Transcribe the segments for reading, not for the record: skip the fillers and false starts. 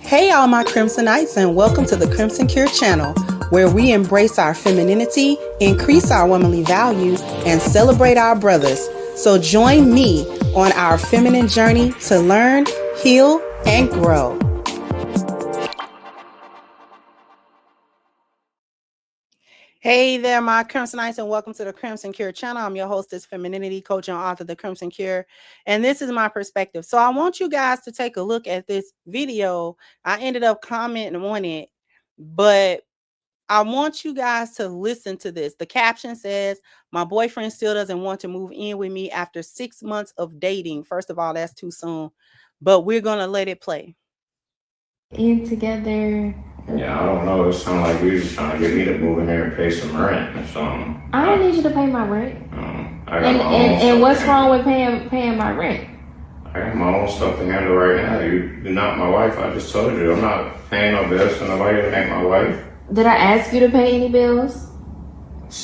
Hey, all my Crimsonites, and welcome to the Crimson Cure channel, where we embrace our femininity, increase our womanly value, and celebrate our brothers. So join me on our feminine journey to learn, heal, and grow. Hey there, my Crimsonites, and welcome to the Crimson Cure channel. I'm your hostess, femininity coach and author, The Crimson Cure, and this is my perspective. So I want you guys to take a look at this video. I ended up commenting on it, but I want you guys to listen to this. The caption says, "My boyfriend still doesn't want to move in with me after 6 months of dating." First of all, that's too soon, but we're going to let it play. In together. Yeah, I don't know. It sounds like you're just trying to get me to move in there and pay some rent or something. I don't need you to pay my rent. I got my own stuff. And what's wrong with paying my rent? I got my own stuff to handle right now. You're not my wife. I just told you. I'm not paying no bills for nobody that ain't my wife. Did I ask you to pay any bills?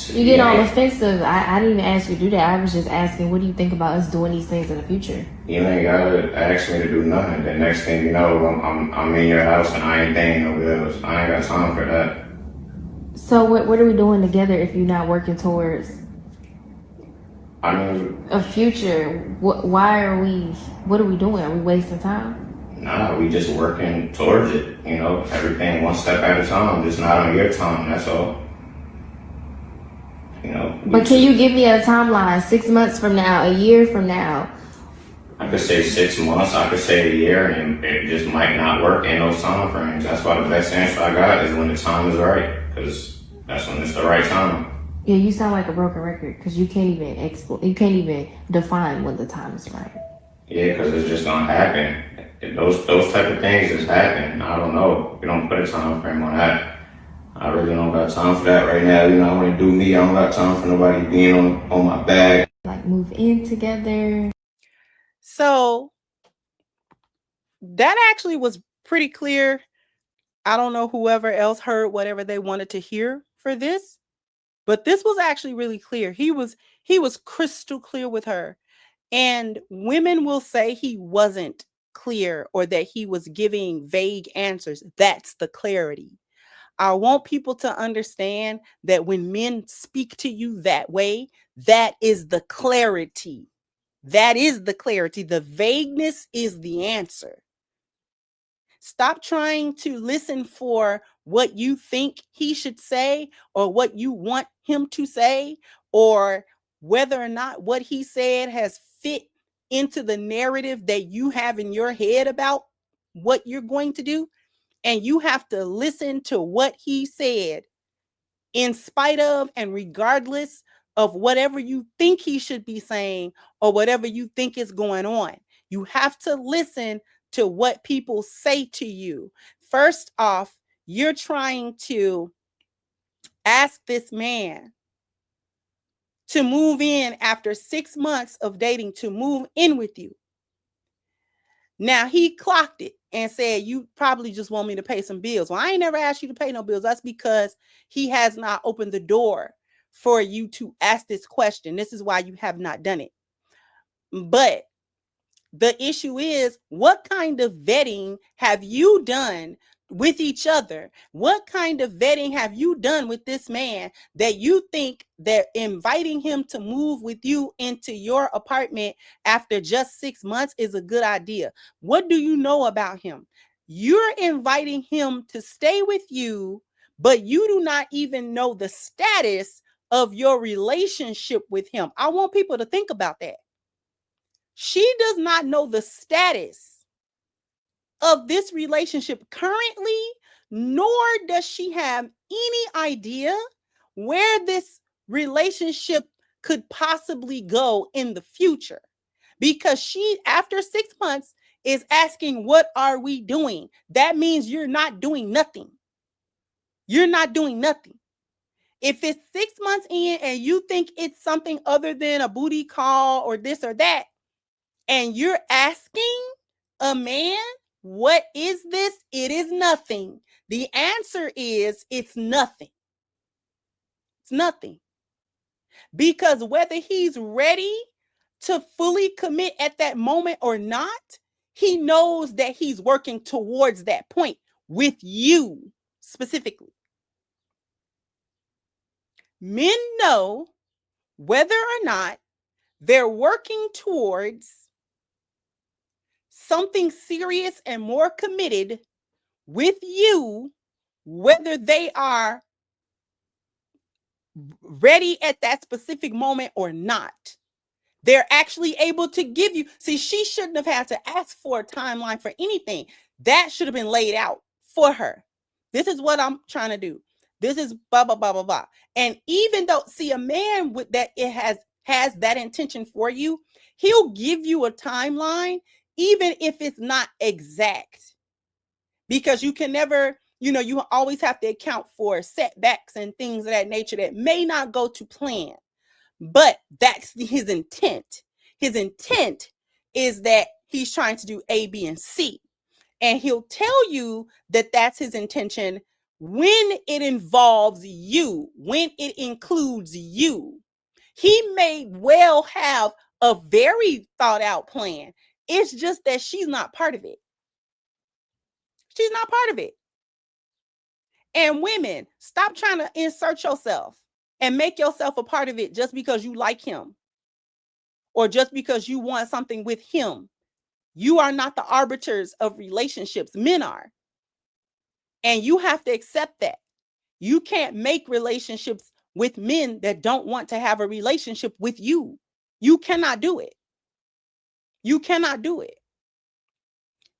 You get all offensive. I didn't even ask you to do that. I was just asking, what do you think about us doing these things in the future? You ain't gotta ask me to do nothing. The next thing you know, I'm in your house and I ain't paying no bills. I ain't got time for that. So what are we doing together if you're not working towards a future? What are we doing? Are we wasting time? Nah, we just working towards it. You know, everything one step at a time, just not on your time, that's all. You know, but can you give me a timeline? 6 months from now, a year from now? I could say 6 months, I could say a year, and it just might not work in those time frames. That's why the best answer I got is when the time is right, because that's when it's the right time. Yeah, you sound like a broken record, because you can't even define when the time is right. Yeah, because it's just gonna happen. Those type of things just happen. I don't know. We don't put a time frame on that. I really don't got time for that right now. You know, I want to do me. I don't got time for nobody being on my bag. Like move in together. So that actually was pretty clear. I don't know whoever else heard whatever they wanted to hear for this, but this was actually really clear. He was crystal clear with her. And women will say he wasn't clear or that he was giving vague answers. That's the clarity. I want people to understand that when men speak to you that way, that is the clarity. That is the clarity. The vagueness is the answer. Stop trying to listen for what you think he should say or what you want him to say or whether or not what he said has fit into the narrative that you have in your head about what you're going to do. And you have to listen to what he said in spite of and regardless of whatever you think he should be saying or whatever you think is going on. You have to listen to what people say to you. First off, you're trying to ask this man to move in after 6 months of dating, to move in with you. Now, he clocked it and said, you probably just want me to pay some bills. Well, I ain't never asked you to pay no bills. That's because he has not opened the door for you to ask this question. This is why you have not done it. But the issue is, what kind of vetting have you done with each other? What kind of vetting have you done with this man that you think that inviting him to move with you into your apartment after just 6 months is a good idea? What do you know about him? You're inviting him to stay with you, but you do not even know the status of your relationship with him. I want people to think about that. She does not know the status of this relationship currently, nor does she have any idea where this relationship could possibly go in the future. Because she, after 6 months, is asking, what are we doing? That means you're not doing nothing. You're not doing nothing. If it's 6 months in and you think it's something other than a booty call or this or that, and you're asking a man, what is this? It is nothing. The answer is it's nothing. It's nothing. Because whether he's ready to fully commit at that moment or not, He knows that he's working towards that point with you specifically. Men know whether or not they're working towards something serious and more committed with you, whether they are ready at that specific moment or not. They're actually able to give you. See, she shouldn't have had to ask for a timeline for anything. That should have been laid out for her. This is what I'm trying to do. This is blah, blah, blah, blah, blah. And even though, see, a man with that, it has that intention for you, he'll give you a timeline, even if it's not exact. Because you can never, you always have to account for setbacks and things of that nature that may not go to plan. But that's his intent. His intent is that he's trying to do A, B, and C. And he'll tell you that that's his intention when it involves you, when it includes you. He may well have a very thought out plan. It's just that she's not part of it. She's not part of it. And women, stop trying to insert yourself and make yourself a part of it just because you like him or just because you want something with him. You are not the arbiters of relationships. Men are. And you have to accept that. You can't make relationships with men that don't want to have a relationship with you. You cannot do it. You cannot do it.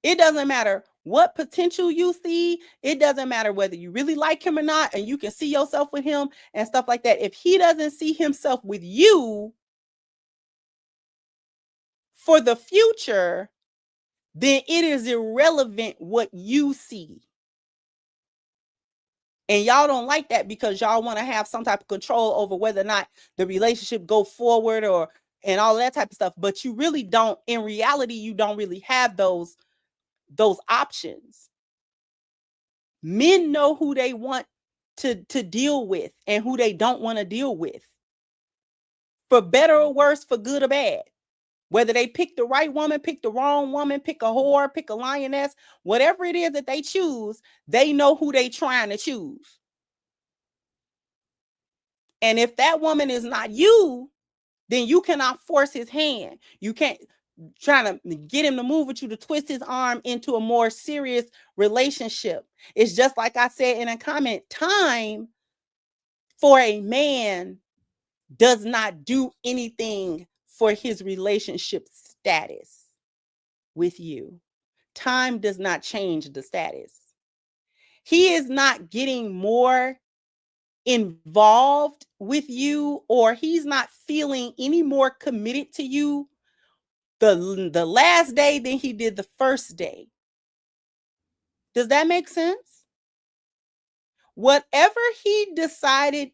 It doesn't matter what potential you see. It doesn't matter whether you really like him or not, and you can see yourself with him and stuff like that. If he doesn't see himself with you for the future, then it is irrelevant what you see. And y'all don't like that because y'all want to have some type of control over whether or not the relationship go forward and all that type of stuff. But you really don't. In reality, you don't really have those options. Men know who they want to deal with and who they don't want to deal with. For better or worse, for good or bad. Whether they pick the right woman, pick the wrong woman, pick a whore, pick a lioness, whatever it is that they choose, they know who they trying to choose. And if that woman is not you, then you cannot force his hand. You can't try to get him to move with you to twist his arm into a more serious relationship. It's just like I said in a comment, time for a man does not do anything for his relationship status with you. Time does not change the status. He is not getting more involved with you, or he's not feeling any more committed to you the last day than he did the first day. Does that make sense? Whatever he decided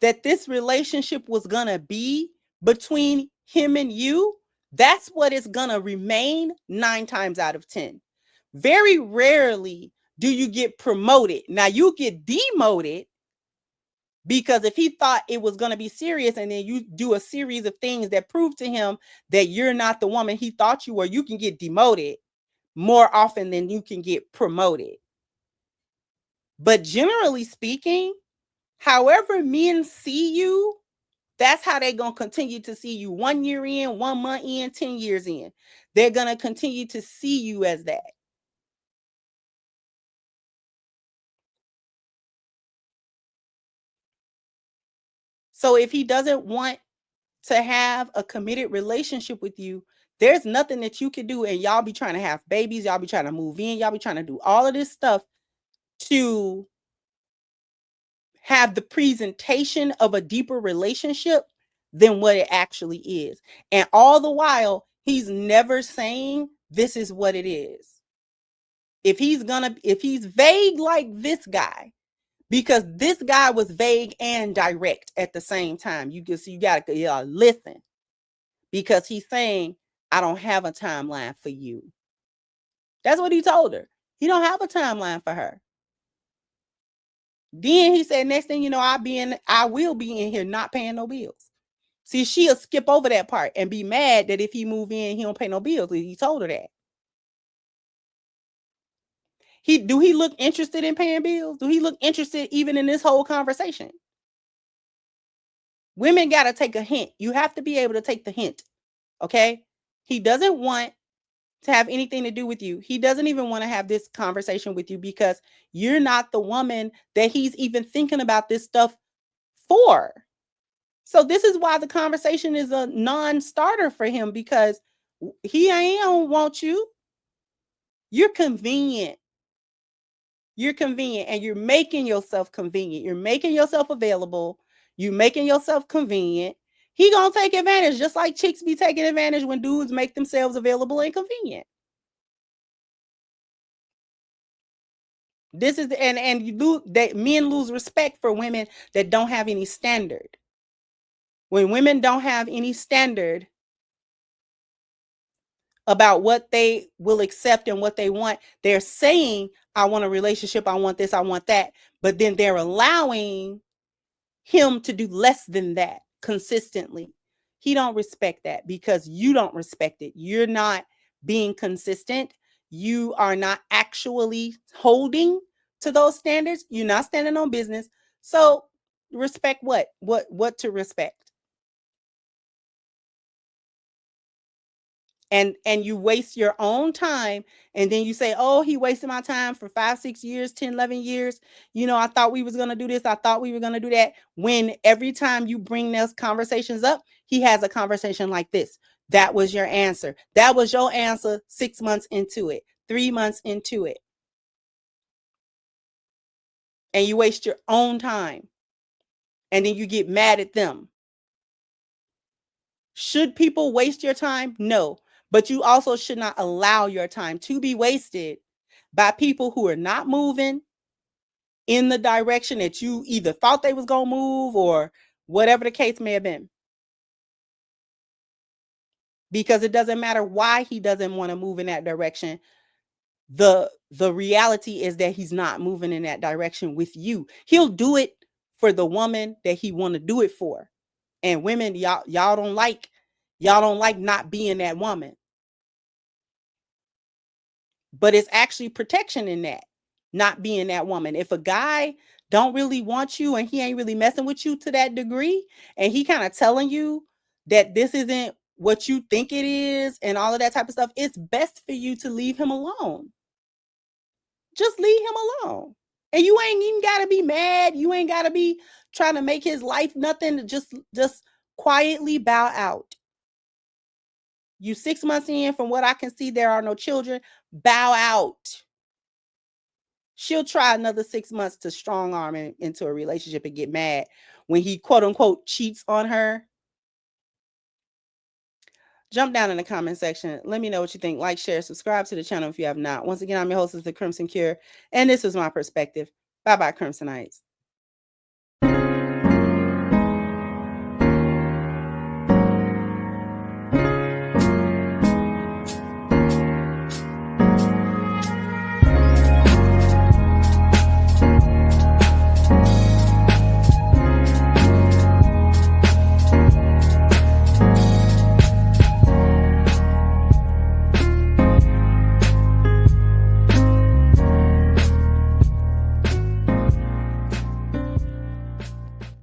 that this relationship was going to be between him and you, that's what it's going to remain 9 times out of 10. Very rarely do you get promoted. Now, you get demoted because if he thought it was going to be serious and then you do a series of things that prove to him that you're not the woman he thought you were, you can get demoted more often than you can get promoted. But generally speaking, however men see you, that's how they're going to continue to see you 1 year in, 1 month in, 10 years in. They're going to continue to see you as that. So if he doesn't want to have a committed relationship with you, there's nothing that you can do. And y'all be trying to have babies. Y'all be trying to move in. Y'all be trying to do all of this stuff to have the presentation of a deeper relationship than what it actually is. And all the while, he's never saying this is what it is. If he's vague like this guy, because this guy was vague and direct at the same time. You got to listen, because he's saying, I don't have a timeline for you. That's what he told her. He don't have a timeline for her. Then he said, next thing you know, I will be in here not paying no bills. See, she'll skip over that part and be mad that if he move in, he don't pay no bills. He told her that. Do he look interested in paying bills? Do he look interested even in this whole conversation? Women got to take a hint. You have to be able to take the hint. Okay? He doesn't want to have anything to do with you. He doesn't even want to have this conversation with you because you're not the woman that he's even thinking about this stuff for. So this is why the conversation is a non-starter for him, because he ain't don't want you. You're convenient. You're convenient, and you're making yourself convenient. You're making yourself available. You're making yourself convenient. He gonna take advantage, just like chicks be taking advantage when dudes make themselves available and convenient. This is the, and you do that. Men lose respect for women that don't have any standard. When women don't have any standard about what they will accept and what they want, they're saying, I want a relationship, I want this, I want that, but then they're allowing him to do less than that consistently. He don't respect that because you don't respect it. You're not being consistent. You are not actually holding to those standards. You're not standing on business. So respect what? What to respect? And you waste your own time, and then you say, oh, he wasted my time for 5, 6 years, 10, 11 years. I thought we was going to do this, I thought we were going to do that. When every time you bring those conversations up, he has a conversation like this. That was your answer. That was your answer 6 months into it, 3 months into it. And you waste your own time, and then you get mad at them. Should people waste your time? No. But you also should not allow your time to be wasted by people who are not moving in the direction that you either thought they was going to move or whatever the case may have been. Because it doesn't matter why he doesn't want to move in that direction. The reality is that he's not moving in that direction with you. He'll do it for the woman that he want to do it for. And women, y'all don't like not being that woman. But it's actually protection in that, not being that woman. If a guy don't really want you and he ain't really messing with you to that degree, and he kind of telling you that this isn't what you think it is and all of that type of stuff, it's best for you to leave him alone. Just leave him alone. And you ain't even got to be mad. You ain't got to be trying to make his life nothing. Just quietly bow out. You 6 months in, from what I can see, there are no children. Bow out. She'll try another 6 months to strong arm him into a relationship and get mad when he quote unquote cheats on her. Jump down in the comment section. Let me know what you think. Like, share, subscribe to the channel if you have not. Once again, I'm your hostess, The Crimson Cure, and this was my perspective. Bye-bye, Crimsonites.